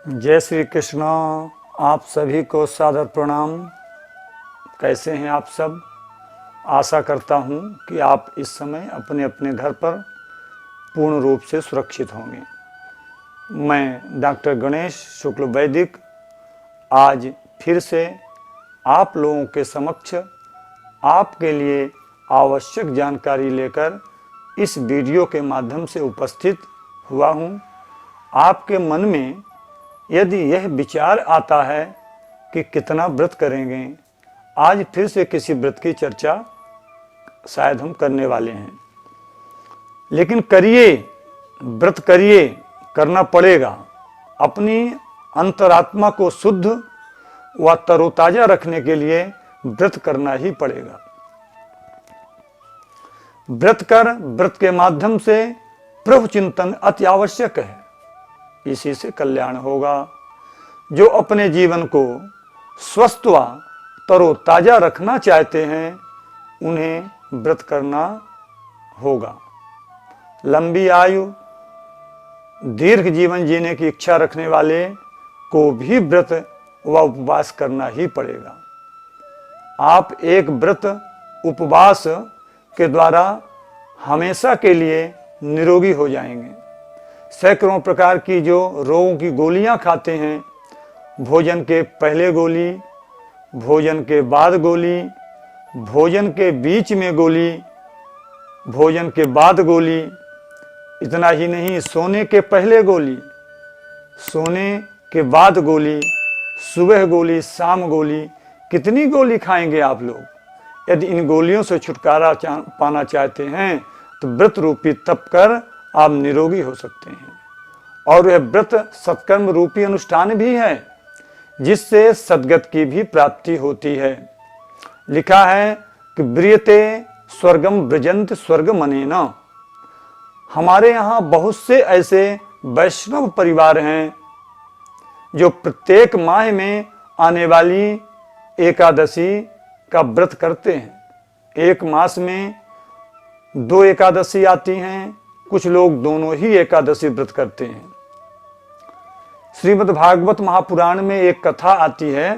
जय श्री कृष्ण। आप सभी को सादर प्रणाम। कैसे हैं आप सब? आशा करता हूं कि आप इस समय अपने अपने घर पर पूर्ण रूप से सुरक्षित होंगे। मैं डॉक्टर गणेश शुक्ल वैदिक आज फिर से आप लोगों के समक्ष आपके लिए आवश्यक जानकारी लेकर इस वीडियो के माध्यम से उपस्थित हुआ हूं। आपके मन में यदि यह विचार आता है कि कितना व्रत करेंगे, आज फिर से किसी व्रत की चर्चा शायद हम करने वाले हैं। लेकिन करिए, व्रत करिए, करना पड़ेगा। अपनी अंतरात्मा को शुद्ध व तरोताजा रखने के लिए व्रत करना ही पड़ेगा। व्रत के माध्यम से प्रभु चिंतन अति आवश्यक है। इसी से कल्याण होगा। जो अपने जीवन को स्वस्थ व तरोताजा रखना चाहते हैं, उन्हें व्रत करना होगा। लंबी आयु, दीर्घ जीवन जीने की इच्छा रखने वाले को भी व्रत व उपवास करना ही पड़ेगा। आप एक व्रत उपवास के द्वारा हमेशा के लिए निरोगी हो जाएंगे। सैकड़ों प्रकार की जो रोगों की गोलियां खाते हैं, भोजन के पहले गोली, भोजन के बाद गोली, भोजन के बीच में गोली, भोजन के बाद गोली, इतना ही नहीं, सोने के पहले गोली, सोने के बाद गोली, सुबह गोली, शाम गोली, कितनी गोली खाएंगे आप लोग? यदि इन गोलियों से छुटकारा पाना चाहते हैं तो व्रत रूपी तप कर आप निरोगी हो सकते हैं। और यह व्रत सत्कर्म रूपी अनुष्ठान भी है, जिससे सद्गत की भी प्राप्ति होती है। लिखा है कि ब्रियते स्वर्गम ब्रजंत स्वर्ग मनेन। हमारे यहाँ बहुत से ऐसे वैष्णव परिवार हैं जो प्रत्येक माह में आने वाली एकादशी का व्रत करते हैं। एक मास में 2 एकादशी आती हैं, कुछ लोग दोनों ही एकादशी व्रत करते हैं। श्रीमद् भागवत महापुराण में एक कथा आती है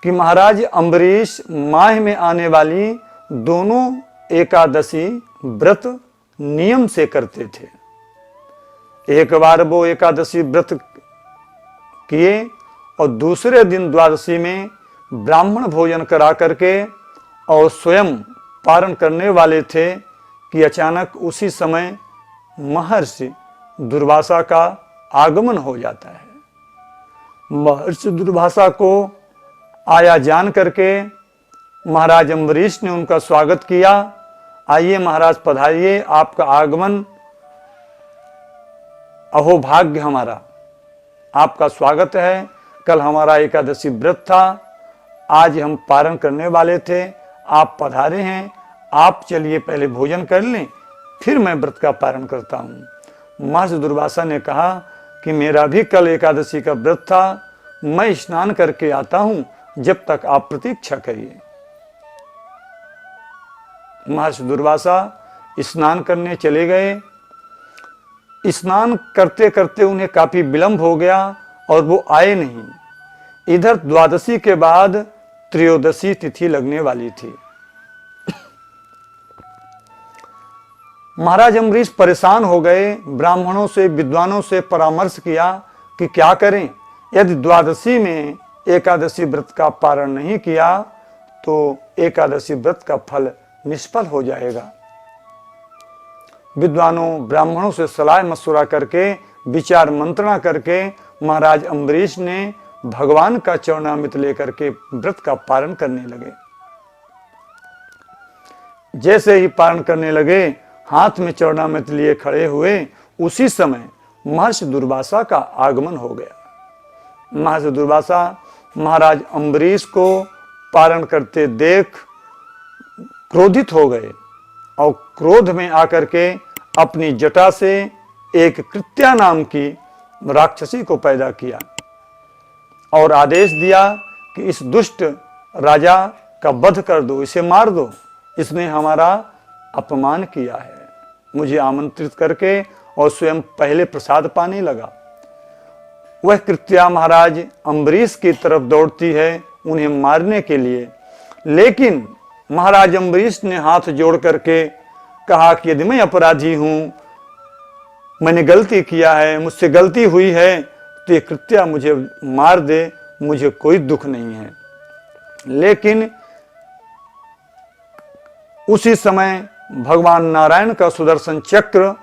कि महाराज अम्बरीश माह में आने वाली दोनों एकादशी व्रत नियम से करते थे। एक बार वो एकादशी व्रत किए और दूसरे दिन द्वादशी में ब्राह्मण भोजन करा करके और स्वयं पारण करने वाले थे कि अचानक उसी समय महर्षि दुर्वासा का आगमन हो जाता है। महर्षि दुर्वासा को आया जान करके महाराज अम्बरीश ने उनका स्वागत किया। आइए महाराज, पधारिए, आपका आगमन अहोभाग्य हमारा, आपका स्वागत है। कल हमारा एकादशी व्रत था, आज हम पारण करने वाले थे, आप पधारे हैं। आप चलिए पहले भोजन कर लें, फिर मैं व्रत का पारण करता हूँ। महर्षि दुर्वासा ने कहा कि मेरा भी कल एकादशी का व्रत था, मैं स्नान करके आता हूँ, जब तक आप प्रतीक्षा करिए। महर्षि दुर्वासा स्नान करने चले गए। स्नान करते करते उन्हें काफी विलंब हो गया और वो आए नहीं। इधर द्वादशी के बाद त्रयोदशी तिथि लगने वाली थी। महाराज अम्बरीश परेशान हो गए। ब्राह्मणों से, विद्वानों से परामर्श किया कि क्या करें। यदि द्वादशी में एकादशी व्रत का पारण नहीं किया तो एकादशी व्रत का फल निष्फल हो जाएगा। विद्वानों, ब्राह्मणों से सलाह मशवरा करके, विचार मंत्रणा करके महाराज अम्बरीश ने भगवान का चरणामृत लेकर के व्रत का पारण करने लगे। जैसे ही पारण करने लगे, हाथ में चरणामृत लिए खड़े हुए, उसी समय महर्षि दुर्वासा का आगमन हो गया। महर्षि दुर्वासा महाराज अम्बरीश को पारण करते देख क्रोधित हो गए और क्रोध में आकर के अपनी जटा से एक कृत्या नाम की राक्षसी को पैदा किया और आदेश दिया कि इस दुष्ट राजा का वध कर दो, इसे मार दो, इसने हमारा अपमान किया है। मुझे आमंत्रित करके और स्वयं पहले प्रसाद पाने लगा। वह कृत्या महाराज अम्बरीश की तरफ दौड़ती है उन्हें मारने के लिए, लेकिन महाराज अम्बरीश ने हाथ जोड़ करके कहा कि यदि मैं अपराधी हूं, मैंने गलती किया है, मुझसे गलती हुई है, तो ये कृत्या मुझे मार दे, मुझे कोई दुख नहीं है। लेकिन उसी समय भगवान नारायण का सुदर्शन चक्र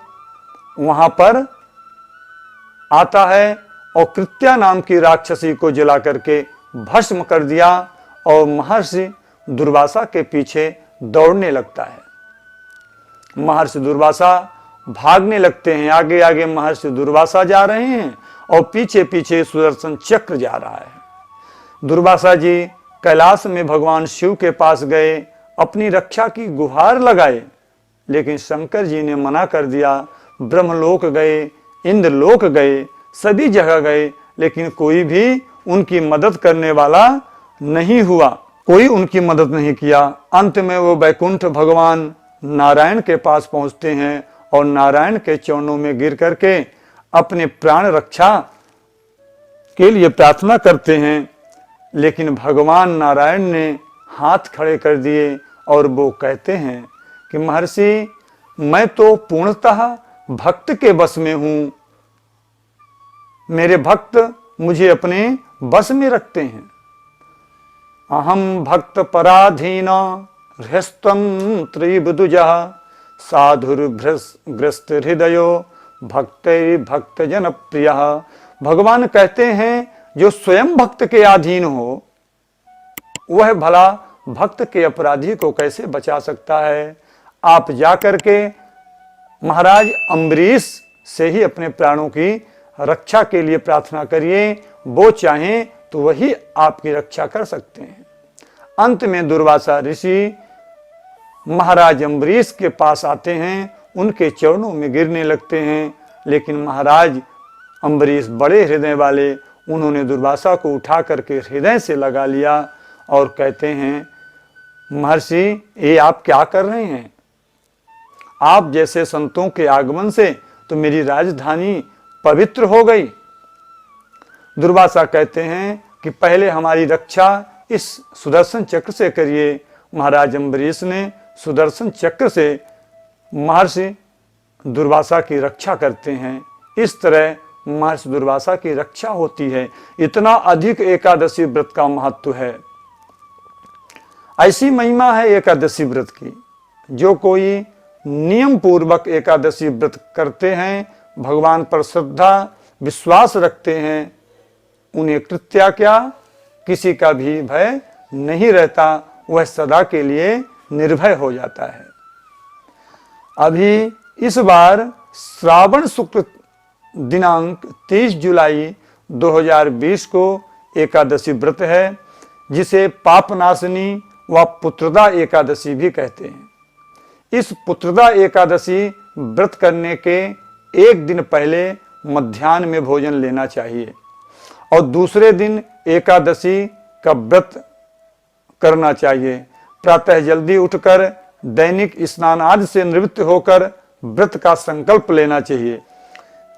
वहां पर आता है और कृत्या नाम की राक्षसी को जला करके भस्म कर दिया और महर्षि दुर्वासा के पीछे दौड़ने लगता है। महर्षि दुर्वासा भागने लगते हैं, आगे आगे महर्षि दुर्वासा जा रहे हैं और पीछे पीछे सुदर्शन चक्र जा रहा है। दुर्वासा जी कैलाश में भगवान शिव के पास गए, अपनी रक्षा की गुहार लगाए, लेकिन शंकर जी ने मना कर दिया। ब्रह्मलोक गए, इंद्रलोक गए, सभी जगह गए, लेकिन कोई भी उनकी मदद करने वाला नहीं हुआ, कोई उनकी मदद नहीं किया। अंत में वो वैकुंठ भगवान नारायण के पास पहुंचते हैं और नारायण के चरणों में गिर करके अपने प्राण रक्षा के लिए प्रार्थना करते हैं, लेकिन भगवान नारायण ने हाथ खड़े कर दिए और वो कहते हैं कि महर्षि, मैं तो पूर्णतः भक्त के बस में हूं, मेरे भक्त मुझे अपने बस में रखते हैं। अहम भक्त पराधीन हृस्तम त्रिबुदुजः साधुर्ग्रस्त हृदयो भक्त भक्त जन प्रिय। भगवान कहते हैं जो स्वयं भक्त के अधीन हो वह भला भक्त के अपराधी को कैसे बचा सकता है। आप जाकर के महाराज अम्बरीश से ही अपने प्राणों की रक्षा के लिए प्रार्थना करिए, वो चाहें तो वही आपकी रक्षा कर सकते हैं। अंत में दुर्वासा ऋषि महाराज अम्बरीश के पास आते हैं, उनके चरणों में गिरने लगते हैं, लेकिन महाराज अम्बरीश बड़े हृदय वाले, उन्होंने दुर्वासा को उठा करके हृदय से लगा लिया और कहते हैं, महर्षि ये आप क्या कर रहे हैं? आप जैसे संतों के आगमन से तो मेरी राजधानी पवित्र हो गई। दुर्वासा कहते हैं कि पहले हमारी रक्षा इस सुदर्शन चक्र से करिए। महाराज अम्बरीश ने सुदर्शन चक्र से महर्षि दुर्वासा की रक्षा करते हैं। इस तरह महर्षि दुर्वासा की रक्षा होती है। इतना अधिक एकादशी व्रत का महत्व है, ऐसी महिमा है एकादशी व्रत की। जो कोई नियम पूर्वक एकादशी व्रत करते हैं, भगवान पर श्रद्धा विश्वास रखते हैं, उन्हें कृत्या क्या किसी का भी भय नहीं रहता, वह सदा के लिए निर्भय हो जाता है। अभी इस बार श्रावण शुक्ल दिनांक 30 जुलाई 2020 को एकादशी व्रत है, जिसे पापनाशिनी व पुत्रदा एकादशी भी कहते हैं। इस पुत्रदा एकादशी व्रत करने के एक दिन पहले मध्याह्न में भोजन लेना चाहिए और दूसरे दिन एकादशी का व्रत करना चाहिए। प्रातः जल्दी उठकर दैनिक स्नान आदि से निवृत्त होकर व्रत का संकल्प लेना चाहिए।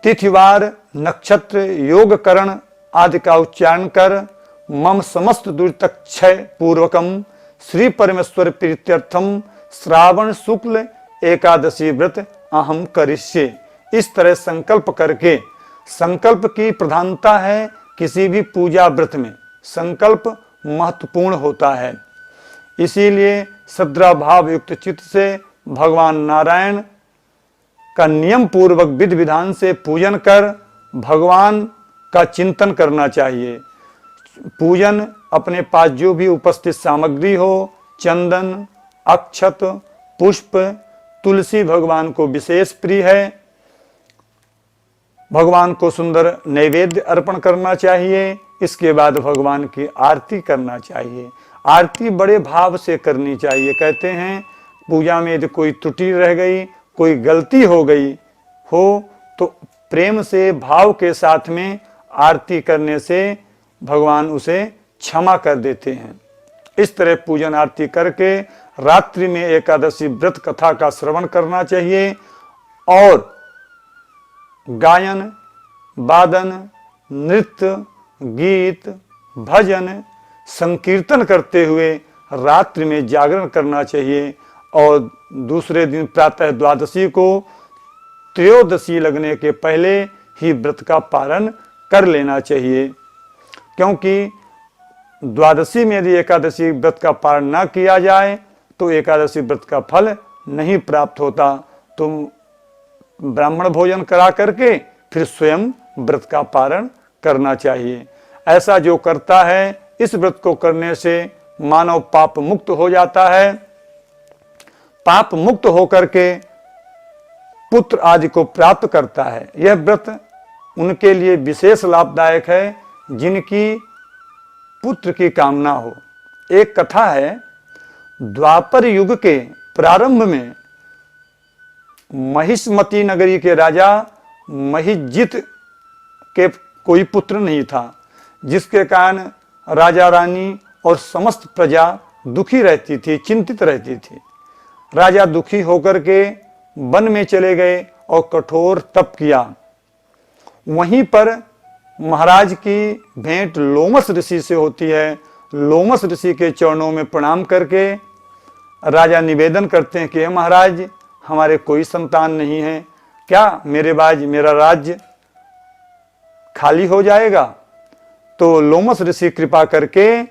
तिथिवार, नक्षत्र, योगकरण आदि का उच्चारण कर मम समस्त दुर्तक क्षय पूर्वकम श्री परमेश्वर प्रीत्यर्थम श्रावण शुक्ल एकादशी व्रत अहम करिष्ये, इस तरह संकल्प करके, संकल्प की प्रधानता है किसी भी पूजा व्रत में, संकल्प महत्वपूर्ण होता है। इसीलिए श्रद्धा भाव युक्त चित्त से भगवान नारायण का नियम पूर्वक विधि विधान से पूजन कर भगवान का चिंतन करना चाहिए। पूजन अपने पास जो भी उपस्थित सामग्री हो, चंदन, अक्षत, पुष्प, तुलसी भगवान को विशेष प्रिय है। भगवान को सुंदर नैवेद्य अर्पण करना चाहिए। इसके बाद भगवान की आरती करना चाहिए। आरती बड़े भाव से करनी चाहिए। कहते हैं पूजा में यदि कोई त्रुटि रह गई, कोई गलती हो गई हो, तो प्रेम से भाव के साथ में आरती करने से भगवान उसे क्षमा कर देते हैं। इस तरह पूजन आरती करके रात्रि में एकादशी व्रत कथा का श्रवण करना चाहिए और गायन, वादन, नृत्य, गीत, भजन, संकीर्तन करते हुए रात्रि में जागरण करना चाहिए और दूसरे दिन प्रातः द्वादशी को त्रयोदशी लगने के पहले ही व्रत का पारण कर लेना चाहिए, क्योंकि द्वादशी में यदि एकादशी व्रत का पारण ना किया जाए तो एकादशी व्रत का फल नहीं प्राप्त होता। तो ब्राह्मण भोजन करा करके फिर स्वयं व्रत का पारण करना चाहिए। ऐसा जो करता है, इस व्रत को करने से मानव पाप मुक्त हो जाता है। पाप मुक्त होकर के पुत्र आदि को प्राप्त करता है। यह व्रत उनके लिए विशेष लाभदायक है जिनकी पुत्र की कामना हो। एक कथा है, द्वापर युग के प्रारंभ में महिष्मती नगरी के राजा महिजित के कोई पुत्र नहीं था, जिसके कारण राजा रानी और समस्त प्रजा दुखी रहती थी, चिंतित रहती थी। राजा दुखी होकर के वन में चले गए और कठोर तप किया। वहीं पर महाराज की भेंट लोमस ऋषि से होती है। लोमस ऋषि के चरणों में प्रणाम करके राजा निवेदन करते हैं कि महाराज, हमारे कोई संतान नहीं है, क्या मेरा राज्य खाली हो जाएगा? तो लोमस ऋषि कृपा करके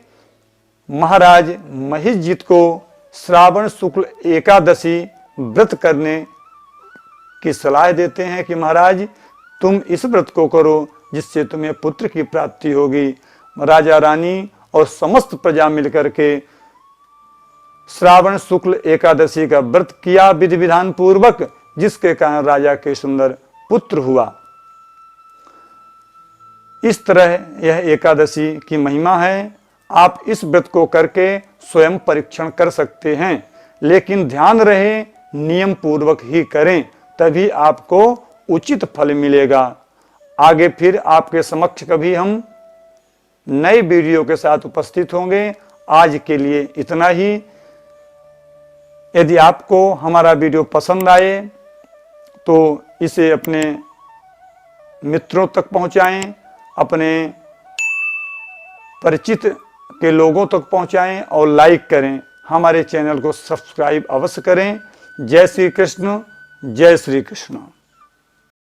महाराज महिजित को श्रावण शुक्ल एकादशी व्रत करने की सलाह देते हैं कि महाराज, तुम इस व्रत को करो जिससे तुम्हें पुत्र की प्राप्ति होगी। राजा रानी और समस्त प्रजा मिलकर के श्रावण शुक्ल एकादशी का व्रत किया विधि विधान पूर्वक, जिसके कारण राजा के सुंदर पुत्र हुआ। इस तरह यह एकादशी की महिमा है। आप इस व्रत को करके स्वयं परीक्षण कर सकते हैं, लेकिन ध्यान रहे नियम पूर्वक ही करें, तभी आपको उचित फल मिलेगा। आगे फिर आपके समक्ष कभी हम नए वीडियो के साथ उपस्थित होंगे। आज के लिए इतना ही। यदि आपको हमारा वीडियो पसंद आए तो इसे अपने मित्रों तक पहुंचाएं, अपने परिचित के लोगों तक पहुंचाएं और लाइक करें। हमारे चैनल को सब्सक्राइब अवश्य करें। जय श्री कृष्ण, जय श्री कृष्ण।